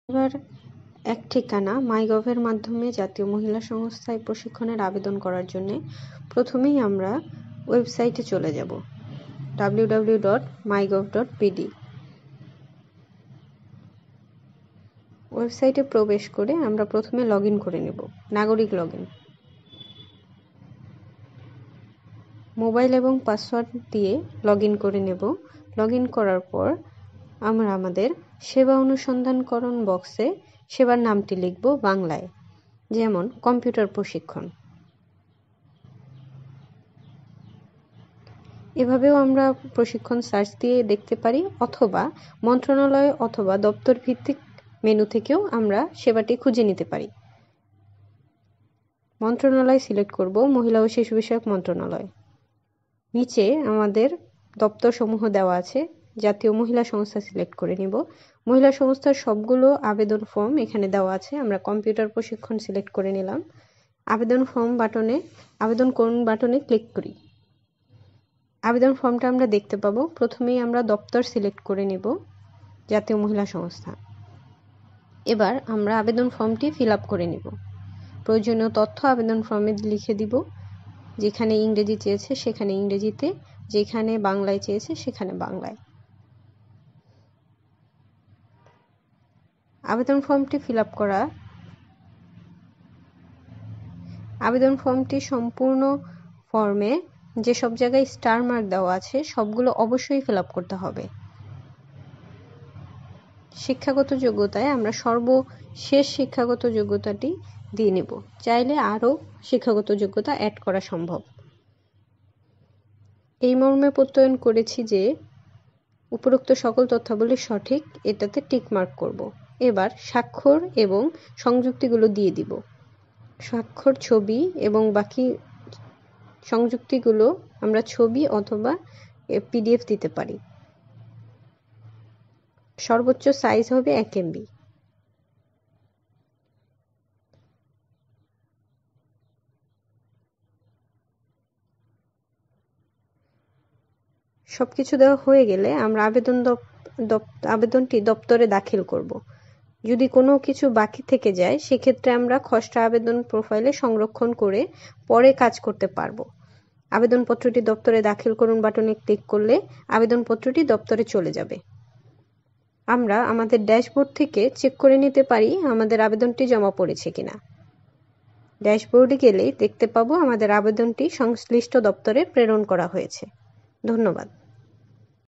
এবার এক ঠিকানা মাইগভের মাধ্যমে জাতীয় মহিলা সংস্থায় প্রশিক্ষণের আবেদন করার জন্য প্রথমেই আমরা ওয়েবসাইটে চলে যাব www.mygov.pd। ওয়েবসাইটে প্রবেশ করে আমরা প্রথমে লগ ইন করে নেব, নাগরিক লগ ইন। মোবাইল এবং পাসওয়ার্ড দিয়ে লগ ইন করে নেব। লগ ইন করার পর আমরা আমাদের সেবা অনুসন্ধানকরণ বক্সে সেবার নামটি লিখব বাংলায়, যেমন কম্পিউটার প্রশিক্ষণ। এভাবেও আমরা প্রশিক্ষণ সার্চ দিয়ে দেখতে পারি, অথবা মন্ত্রণালয় অথবা দপ্তর ভিত্তিক মেনু থেকেও আমরা সেবাটি খুঁজে নিতে পারি। মন্ত্রণালয় সিলেক্ট করব, মহিলা ও শিশু বিষয়ক মন্ত্রণালয়। নিচে আমাদের দপ্তর সমূহ দেওয়া আছে, জাতীয় মহিলা সংস্থা সিলেক্ট করে নিব। মহিলা সংস্থার সবগুলো আবেদন ফর্ম এখানে দেওয়া আছে, আমরা কম্পিউটার প্রশিক্ষণ সিলেক্ট করে নিলাম। আবেদন ফর্ম বাটনে, আবেদন করুন বাটনে ক্লিক করি। আবেদন ফর্মটা আমরা দেখতে পাবো। প্রথমেই আমরা দপ্তর সিলেক্ট করে নিব, জাতীয় মহিলা সংস্থা। এবার আমরা আবেদন ফর্মটি ফিল আপ করে নিব। প্রয়োজনীয় তথ্য আবেদন ফর্মে লিখে দিব, যেখানে ইংরেজি চেয়েছে সেখানে ইংরেজিতে, যেখানে বাংলায় চেয়েছে সেখানে বাংলায়। আবেদন ফর্মটি ফিল আপ করা, আবেদন ফর্মটি সম্পূর্ণ ফর্মে যেসব জায়গায় স্টার মার্ক দেওয়া আছে সবগুলো অবশ্যই ফিল আপ করতে হবে। শিক্ষাগত যোগ্যতায় আমরা সর্বশেষ শিক্ষাগত যোগ্যতাটি দিয়ে নেব, চাইলে আরও শিক্ষাগত যোগ্যতা অ্যাড করা সম্ভব। এই মর্মে প্রত্যয়ন করেছি যে উপরোক্ত সকল তথ্যাবলী সঠিক, এটাতে টিক মার্ক করব। এবার স্বাক্ষর এবং সংযুক্তিগুলো দিয়ে দিব। স্বাক্ষর, ছবি এবং বাকি সংযুক্তিগুলো আমরা ছবি অথবা পিডিএফ দিতে পারি। সর্বোচ্চ সাইজ হবে 1 MB। সবকিছু দেওয়া হয়ে গেলে আমরা আবেদনটি দপ্তরে দাখিল করব। যদি কোনো কিছু বাকি থেকে যায় সেক্ষেত্রে আমরা খসড়া আবেদন প্রোফাইলে সংরক্ষণ করে পরে কাজ করতে পারব। আবেদনপত্রটি দপ্তরে দাখিল করুন বাটনে ক্লিক করলে আবেদনপত্রটি দপ্তরে চলে যাবে। আমরা আমাদের ড্যাশবোর্ড থেকে চেক করে নিতে পারি আমাদের আবেদনটি জমা পড়েছে কিনা। ড্যাশবোর্ডে গেলেই দেখতে পাবো আমাদের আবেদনটি সংশ্লিষ্ট দপ্তরে প্রেরণ করা হয়েছে। ধন্যবাদ।